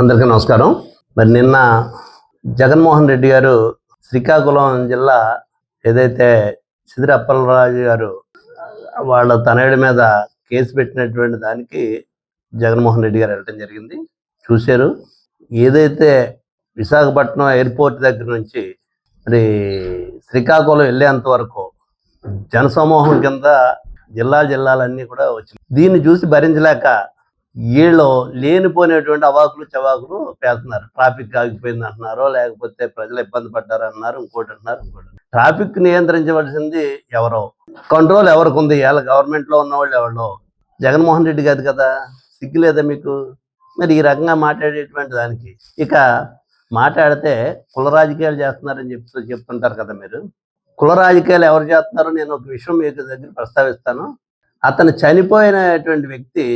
అందరికీ నమస్కారం. మరి నిన్న జగన్మోహన్ రెడ్డి గారు శ్రీకాకుళం జిల్లా ఏదైతే సిదిరి అప్పలరాజు గారు వాళ్ళ తనయుడి మీద కేసు పెట్టినటువంటి దానికి జగన్మోహన్ రెడ్డి గారు వెళ్ళటం జరిగింది. చూశారు. ఏదైతే విశాఖపట్నం ఎయిర్పోర్ట్ దగ్గర నుంచి మరి శ్రీకాకుళం వెళ్ళేంత వరకు జనసమూహం కింద జిల్లాలన్నీ కూడా వచ్చింది. దీన్ని చూసి భరించలేక వీళ్ళు లేనిపోయినటువంటి అవాకులు చవాకులు పేస్తున్నారు. ట్రాఫిక్ ఆగిపోయింది అంటున్నారో, లేకపోతే ప్రజలు ఇబ్బంది పడ్డారు అన్నారు, ఇంకోటి అంటున్నారు. ట్రాఫిక్ నియంత్రించవలసింది ఎవరో, కంట్రోల్ ఎవరికి ఉంది? ఇలా గవర్నమెంట్లో ఉన్నవాళ్ళు ఎవరో, జగన్మోహన్ రెడ్డి కాదు కదా. సిగ్గు లేదా మీకు? మరి ఈ రకంగా మాట్లాడేటువంటి దానికి ఇక మాట్లాడితే కుల రాజకీయాలు చేస్తున్నారని చెప్తుంటారు కదా మీరు. కుల రాజకీయాలు ఎవరు చేస్తున్నారో నేను ఒక విషయం మీకు దగ్గర ప్రస్తావిస్తాను. అతను చనిపోయినటువంటి వ్యక్తి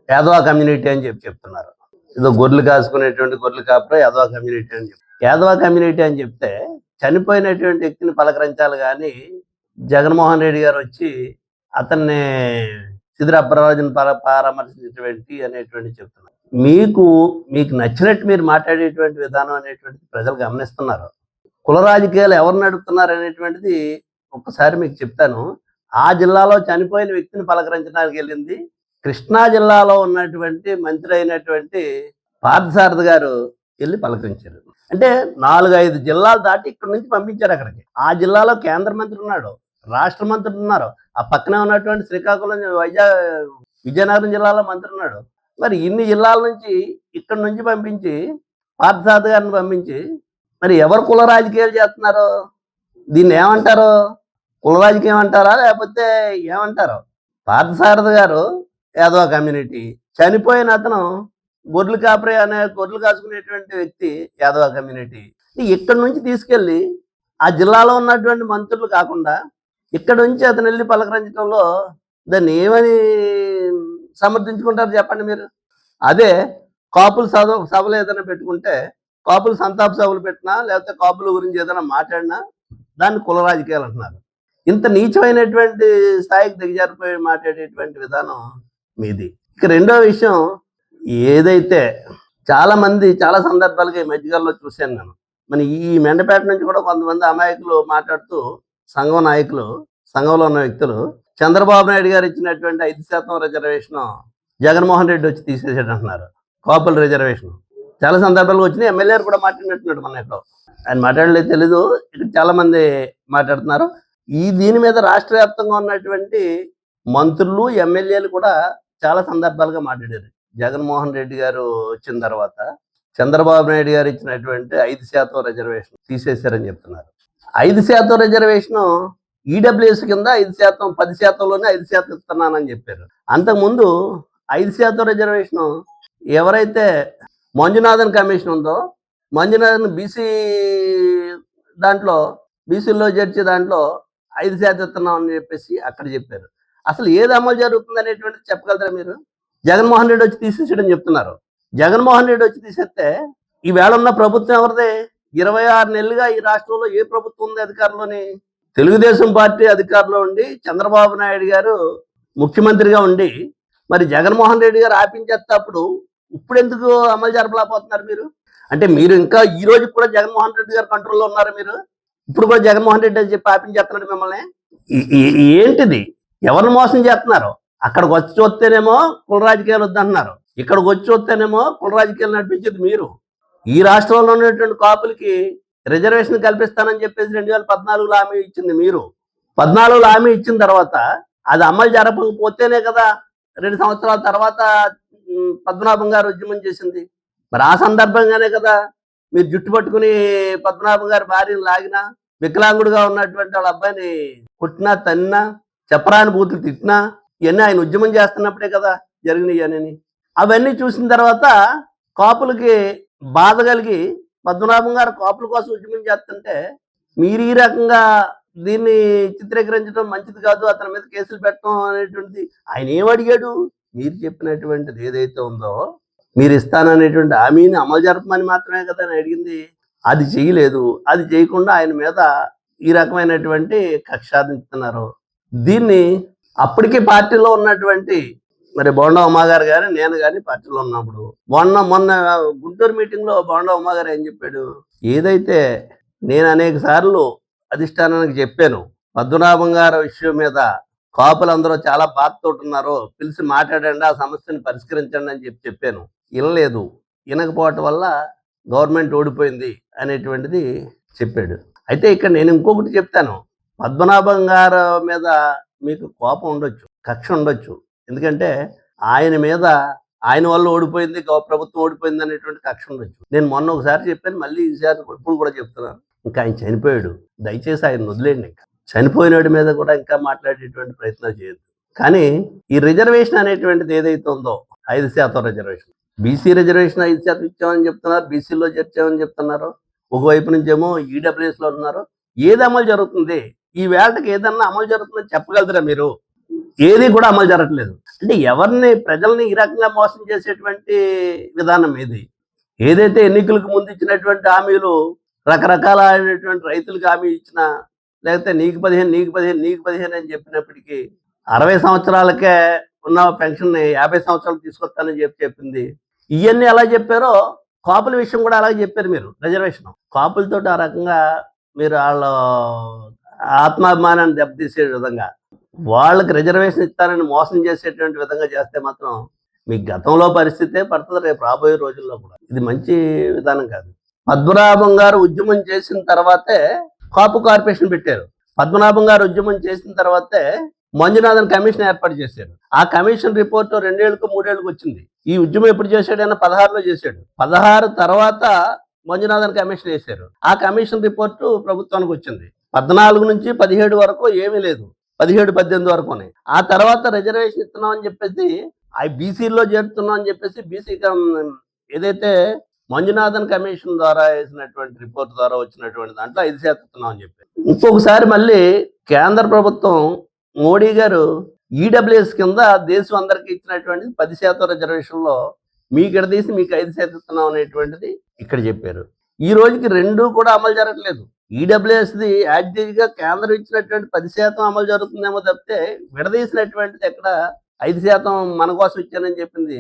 యాదవ కమ్యూనిటీ అని చెప్తున్నారు. ఏదో గొర్రెలు కాసుకునేటువంటి గొర్రెలు కాపురం యాదవ కమ్యూనిటీ అని యాదవ కమ్యూనిటీ అని చెప్తే చనిపోయినటువంటి వ్యక్తిని పలకరించాలి కానీ జగన్మోహన్ రెడ్డి గారు వచ్చి అతన్ని సిదిరి అప్పలరాజుని పరామర్శించేటువంటి అనేటువంటి చెప్తున్నారు. మీకు నచ్చినట్టు మీరు మాట్లాడేటువంటి విధానం అనేటువంటిది ప్రజలు గమనిస్తున్నారు. కుల రాజకీయాలు ఎవరు నడుపుతున్నారు అనేటువంటిది ఒక్కసారి మీకు చెప్తాను. ఆ జిల్లాలో చనిపోయిన వ్యక్తిని పలకరించడానికి వెళ్ళింది కృష్ణా జిల్లాలో ఉన్నటువంటి మంత్రి అయినటువంటి పార్థసారథి గారు వెళ్ళి పలకరించారు. అంటే 4-5 జిల్లాలు దాటి ఇక్కడ నుంచి పంపించారు అక్కడికి. ఆ జిల్లాలో కేంద్ర మంత్రి ఉన్నాడు, రాష్ట్ర మంత్రులు ఉన్నారు, ఆ పక్కనే ఉన్నటువంటి శ్రీకాకుళం విజయనగరం జిల్లాలో మంత్రి ఉన్నాడు. మరి ఇన్ని జిల్లాల నుంచి ఇక్కడ నుంచి పంపించి పార్థసారథి గారిని పంపించి మరి ఎవరు కుల రాజకీయాలు చేస్తున్నారు? దీన్ని ఏమంటారు? కుల రాజకీయం అంటారా లేకపోతే ఏమంటారు? పార్థసారథి గారు యాదవ కమ్యూనిటీ, చనిపోయిన అతను గొర్రెలు కాసుకునేటువంటి వ్యక్తి యాదవ కమ్యూనిటీ. ఇక్కడ నుంచి తీసుకెళ్ళి ఆ జిల్లాలో ఉన్నటువంటి మంత్రులు కాకుండా ఇక్కడ నుంచి అతను వెళ్ళి పలకరించడంలో దాన్ని ఏమని సమర్థించుకుంటారు చెప్పండి మీరు? అదే కాపుల సభలు ఏదైనా పెట్టుకుంటే, కాపుల సంతాప సభలు పెట్టినా లేకపోతే కాపుల గురించి ఏదైనా మాట్లాడినా దాన్ని కుల రాజకీయాలు అంటున్నారు. ఇంత నీచమైనటువంటి స్థాయికి దిగజారిపోయి మాట్లాడేటువంటి విధానం మీది. ఇక రెండో విషయం, ఏదైతే చాలా మంది చాలా సందర్భాలుగా ఈ మధ్యకాలంలో చూశాను నేను. మన ఈ మెండపేట నుంచి కూడా కొంతమంది అమాయకులు మాట్లాడుతూ సంఘంలో ఉన్న వ్యక్తులు చంద్రబాబు నాయుడు గారు ఇచ్చినటువంటి 5% రిజర్వేషన్ జగన్మోహన్ రెడ్డి వచ్చి తీసేసాడు అంటున్నారు. కాపుల రిజర్వేషన్ చాలా సందర్భాలుగా వచ్చినాయి. ఎమ్మెల్యేలు కూడా మాట్లాడినట్టున్నాడు మన ఇంట్లో. ఆయన మాట్లాడలేదు తెలీదు, ఇక్కడ చాలా మంది మాట్లాడుతున్నారు. దీని మీద రాష్ట్ర వ్యాప్తంగా ఉన్నటువంటి మంత్రులు ఎమ్మెల్యేలు కూడా చాలా సందర్భాలుగా మాట్లాడారు. జగన్మోహన్ రెడ్డి గారు వచ్చిన తర్వాత చంద్రబాబు నాయుడు గారు ఇచ్చినటువంటి 5% రిజర్వేషన్ తీసేశారని చెప్తున్నారు. 5% రిజర్వేషన్ ఈడబ్ల్యూఎస్ కింద 5%, 10%లోనే 5% ఇస్తున్నానని చెప్పారు. అంతకుముందు 5% రిజర్వేషన్ ఎవరైతే మంజునాథన్ కమిషన్ ఉందో, మంజునాథన్ బీసీలో చేర్చే దాంట్లో 5% ఇస్తున్నాం అని చెప్పేసి అక్కడ చెప్పారు. అసలు ఏది అమలు జరుగుతుంది అనేటువంటిది చెప్పగలరా మీరు? జగన్మోహన్ రెడ్డి వచ్చి తీసేసాడని చెప్తున్నారు. జగన్మోహన్ రెడ్డి వచ్చి తీసేస్తే ఈవేళ ఉన్న ప్రభుత్వం ఎవరిదే? 26 నెలలుగా ఈ రాష్ట్రంలో ఏ ప్రభుత్వం ఉంది అధికారంలోని? తెలుగుదేశం పార్టీ అధికారంలో ఉండి చంద్రబాబు నాయుడు గారు ముఖ్యమంత్రిగా ఉండి మరి జగన్మోహన్ రెడ్డి గారు ఆపించేటప్పుడు ఇప్పుడు ఎందుకు అమలు జరపలేకపోతున్నారు మీరు? అంటే మీరు ఇంకా ఈ రోజు కూడా జగన్మోహన్ రెడ్డి గారు కంట్రోల్లో ఉన్నారు. మీరు ఇప్పుడు కూడా జగన్మోహన్ రెడ్డి అని చెప్పి ఆపించేస్తున్నాడు మిమ్మల్ని. ఏంటిది? ఎవరిని మోసం చేస్తున్నారు? అక్కడికి వచ్చి చూస్తేనేమో కుల రాజకీయాలు వద్దంటున్నారు, ఇక్కడికి వచ్చి చూస్తేనేమో కుల రాజకీయాలు నడిపించేది మీరు. ఈ రాష్ట్రంలో ఉన్నటువంటి కాపులకి రిజర్వేషన్ కల్పిస్తానని చెప్పేసి 2014లో హామీ ఇచ్చింది మీరు. 14లో హామీ ఇచ్చిన తర్వాత అది అమలు జరపకపోతేనే కదా 2 సంవత్సరాల తర్వాత పద్మనాభం గారు ఉద్యమం చేసింది. మరి ఆ సందర్భంగానే కదా మీరు జుట్టు పట్టుకుని పద్మనాభం గారి భార్యను లాగినా, వికలాంగుడుగా ఉన్నటువంటి వాళ్ళ అబ్బాయిని కొట్టినా, తన్నినా, చెప్పరాని బూతులు తిట్టినా, ఇవన్నీ ఆయన ఉద్యమం చేస్తున్నప్పుడే కదా జరిగినాయి అని. అవన్నీ చూసిన తర్వాత కాపులకి బాధ కలిగి పద్మనాభం గారు కాపుల కోసం ఉద్యమం చేస్తుంటే మీరు ఈ రకంగా దీన్ని చిత్రీకరించడం మంచిది కాదు, అతని మీద కేసులు పెట్టడం అనేటువంటిది. ఆయన ఏమడిగాడు? మీరు చెప్పినటువంటిది ఏదైతే ఉందో, మీరు ఇస్తాననేటువంటి హామీని అమలు జరపమని మాత్రమే కదా అని అడిగింది. అది చేయలేదు. అది చేయకుండా ఆయన మీద ఈ రకమైనటువంటి కక్ష సాధిస్తున్నారు. దీన్ని అప్పటికే పార్టీలో ఉన్నటువంటి మరి బోండా ఉమా గారు కానీ నేను కానీ పార్టీలో ఉన్నప్పుడు మొన్న గుంటూరు మీటింగ్లో బోండా ఉమా గారు ఏం చెప్పాడు, ఏదైతే నేను అనేక సార్లు అధిష్టానానికి చెప్పాను పద్మనాభం గారి విషయం మీద కాపులందరూ చాలా బాధతో ఉన్నారో పిలిచి మాట్లాడండి, ఆ సమస్యను పరిష్కరించండి అని చెప్పాను. వినలేదు. వినకపోవటం వల్ల గవర్నమెంట్ ఓడిపోయింది అనేటువంటిది చెప్పాడు. అయితే ఇక్కడ నేను ఇంకొకటి చెప్తాను, పద్మనాభం గారి మీద మీకు కోపం ఉండొచ్చు, కక్ష ఉండొచ్చు. ఎందుకంటే ఆయన మీద ఆయన వల్ల ఓడిపోయింది, ప్రభుత్వం ఓడిపోయింది అనేటువంటి కక్ష ఉండొచ్చు. నేను మొన్న ఒకసారి చెప్పాను, మళ్ళీ ఈసారి ఇప్పుడు కూడా చెప్తున్నాను, ఇంకా ఆయన చనిపోయాడు, దయచేసి ఆయన వదిలేండి. ఇంకా చనిపోయినోడి మీద కూడా ఇంకా మాట్లాడేటువంటి ప్రయత్నాలు చేయొద్దు. కానీ ఈ రిజర్వేషన్ అనేటువంటిది ఏదైతే ఉందో 5% రిజర్వేషన్, బీసీ రిజర్వేషన్ 5% ఇచ్చామని చెప్తున్నారు, బీసీలో చేర్చామని చెప్తున్నారు. ఒకవైపు నుంచేమో ఈడబ్ల్యూఎస్లో ఉన్నారు. ఏది అమలు జరుగుతుంది? ఈ వేళకి ఏదన్నా అమలు జరుగుతుందని చెప్పగలుగుతారా మీరు? ఏది కూడా అమలు జరగట్లేదు. అంటే ఎవరిని, ప్రజల్ని ఈ రకంగా మోసం చేసేటువంటి విధానం ఇది. ఏదైతే ఎన్నికలకు ముందు ఇచ్చినటువంటి హామీలు, రకరకాల రైతులకు హామీ ఇచ్చిన, లేకపోతే నీకు 15 అని చెప్పినప్పటికీ 60 సంవత్సరాలకే ఉన్న పెన్షన్ని 50 సంవత్సరాలు తీసుకొస్తానని చెప్పింది. ఇవన్నీ ఎలా చెప్పారో కాపుల విషయం కూడా అలాగే చెప్పారు మీరు. రిజర్వేషన్ కాపులతో ఆ రకంగా మీరు వాళ్ళ ఆత్మాభిమానాన్ని దెబ్బతీసే విధంగా, వాళ్ళకి రిజర్వేషన్ ఇస్తానని మోసం చేసేటువంటి విధంగా చేస్తే మాత్రం మీ గతంలో పరిస్థితే పడుతుంది రేపు రాబోయే రోజుల్లో కూడా. ఇది మంచి విధానం కాదు. పద్మనాభం గారు ఉద్యమం చేసిన తర్వాతే కాపు కార్పొరేషన్ పెట్టారు. పద్మనాభం గారు ఉద్యమం చేసిన తర్వాతే మంజునాథన్ కమిషన్ ఏర్పాటు చేశారు. ఆ కమిషన్ రిపోర్ట్ 2 ఏళ్ళకు 3 ఏళ్ళకు వచ్చింది. ఈ ఉద్యమం ఎప్పుడు చేశాడైనా 16లో చేశాడు. 16 తర్వాత మంజునాథన్ కమిషన్ వేశారు. ఆ కమిషన్ రిపోర్టు ప్రభుత్వానికి వచ్చింది. 14 నుంచి 17 వరకు ఏమీ లేదు, 17-18 వరకునే. ఆ తర్వాత రిజర్వేషన్ ఇస్తున్నాం అని చెప్పేసి, ఆ బీసీలో చేరుతున్నాం అని చెప్పేసి, బీసీ ఏదైతే మంజునాథన్ కమిషన్ ద్వారా వేసినటువంటి రిపోర్ట్ ద్వారా వచ్చినటువంటి దాంట్లో 5% ఇస్తున్నాం అని చెప్పి, ఇంకొకసారి మళ్ళీ కేంద్ర ప్రభుత్వం మోడీ గారు ఈడబ్ల్యూఎస్ కింద దేశం అందరికి ఇచ్చినటువంటిది 10% రిజర్వేషన్లో మీకు ఇక్కడ తీసి మీకు 5% ఇస్తున్నాం అనేటువంటిది ఇక్కడ చెప్పారు. ఈ రోజుకి 2 కూడా అమలు జరగట్లేదు. ఈడబ్ల్యూఎస్ది యాక్టివ్గా కేంద్రం ఇచ్చినటువంటి 10% అమలు జరుగుతుందేమో తప్పితే విడదీసినటువంటిది ఎక్కడ 5% మన కోసం ఇచ్చానని చెప్పింది.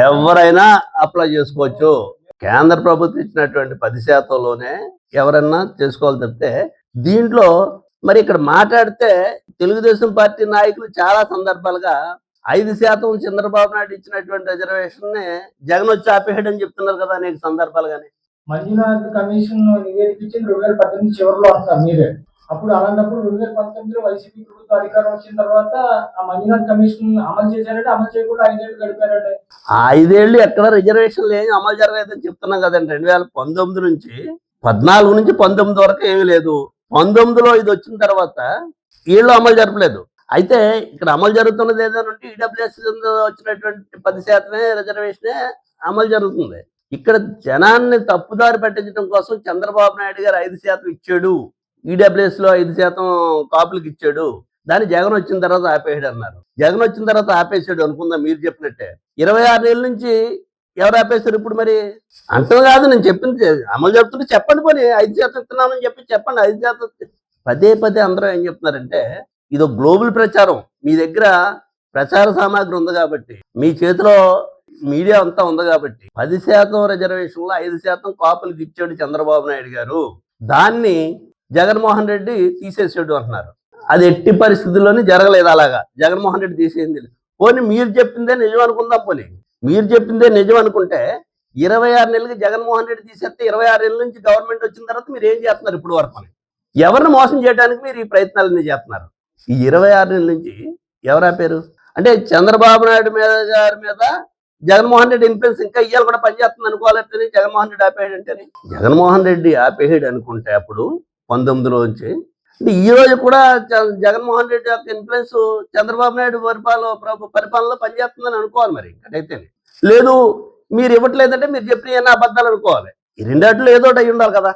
ఎవరైనా అప్లై చేసుకోవచ్చు. కేంద్ర ప్రభుత్వం ఇచ్చినటువంటి 10%లోనే ఎవరైనా చేసుకోవాలి తప్పితే, దీంట్లో మరి ఇక్కడ మాట్లాడితే తెలుగుదేశం పార్టీ నాయకులు చాలా సందర్భాలుగా 5% చంద్రబాబు నాయుడు ఇచ్చినటువంటి రిజర్వేషన్ ని జగన్ వచ్చి ఆపేయడని చెప్తున్నారు కదా అనేక సందర్భాలుగానే. మంజునాథ్ కమిషన్ నివేదిక ఇచ్చింది 2018 చివరిలో అంటున్నారు మీరే. అప్పుడు అలాంటప్పుడు 2019లో వైసీపీ ప్రభుత్వం అధికారం వచ్చిన తర్వాత ఆ మంజునాథ్ కమిషన్ అమలు చేశారంటే, అమలు చేయకుండా 5 ఏళ్ళు గడిపారంటే. 5 ఏళ్ళు ఎక్కడ రిజర్వేషన్లు ఏమి అమలు జరగలేదని చెప్తున్నాం కదండి. 2019 నుంచి 14 నుంచి 19 వరకు ఏమీ లేదు. 19లో ఇది వచ్చిన తర్వాత వీళ్ళు అమలు జరపలేదు. అయితే ఇక్కడ అమలు జరుగుతున్నది ఏదైనా ఈడబ్ల్యూఎస్ వచ్చినటువంటి 10% రిజర్వేషనే అమలు జరుగుతుంది. ఇక్కడ జనాన్ని తప్పుదారి పట్టించడం కోసం చంద్రబాబు నాయుడు గారు 5% ఇచ్చాడు, ఈడబ్ల్యూఎస్ లో 5% కాపులకు ఇచ్చాడు, దాన్ని జగన్ వచ్చిన తర్వాత ఆపేసాడు అన్నారు. జగన్ వచ్చిన తర్వాత ఆపేసాడు అనుకుందాం, మీరు చెప్పినట్టే. 26 ఏళ్ళ నుంచి ఎవరు ఆపేశారు ఇప్పుడు? మరి అంతం కాదు, నేను చెప్పింది అమలు జరుగుతుంటే చెప్పండి, పోనీ 5% ఇస్తున్నామని చెప్పండి. 5% పదే అందరూ ఏం చెప్తున్నారంటే, ఇదో గ్లోబల్ ప్రచారం. మీ దగ్గర ప్రచార సామాగ్రి ఉంది కాబట్టి, మీ చేతిలో మీడియా అంతా ఉంది కాబట్టి, 10% రిజర్వేషన్లో 5% కాపులకు ఇచ్చాడు చంద్రబాబు నాయుడు గారు, దాన్ని జగన్మోహన్ రెడ్డి తీసేసాడు అంటున్నారు. అది ఎట్టి పరిస్థితుల్లోనే జరగలేదు. అలాగా జగన్మోహన్ రెడ్డి తీసేయింది. పోనీ మీరు చెప్పిందే నిజం అనుకుందాం. పోనీ మీరు చెప్పిందే నిజం అనుకుంటే 26 నెలలకి జగన్మోహన్ రెడ్డి తీసేస్తే 26 నెలల నుంచి గవర్నమెంట్ వచ్చిన తర్వాత మీరు ఏం చేస్తున్నారు ఇప్పుడు వరకు? ఎవరిని మోసం చేయడానికి మీరు ఈ ప్రయత్నాలన్నీ చేస్తున్నారు. ఈ 26 నెలల నుంచి ఎవరు ఆపారు? అంటే చంద్రబాబు నాయుడు గారి మీద జగన్మోహన్ రెడ్డి ఇన్ఫ్లుయెన్స్ ఇంకా ఇయ్యాలి కూడా పనిచేస్తుంది అనుకోవాలంటే జగన్మోహన్ రెడ్డి ఆపేయడంటే, జగన్మోహన్ రెడ్డి ఆపేయడు అనుకుంటే అప్పుడు 19లోంచి, అంటే ఈ రోజు కూడా జగన్మోహన్ రెడ్డి యొక్క ఇన్ఫ్లుయెన్స్ చంద్రబాబు నాయుడు పరిపాలనలో పనిచేస్తుందని అనుకోవాలి. మరి ఇంకటైతే లేదు, మీరు ఇవ్వట్లేదంటే మీరు చెప్పిన అబద్ధాలు అనుకోవాలి. ఈ రెండాట్లో ఏదో అయి ఉండాలి కదా.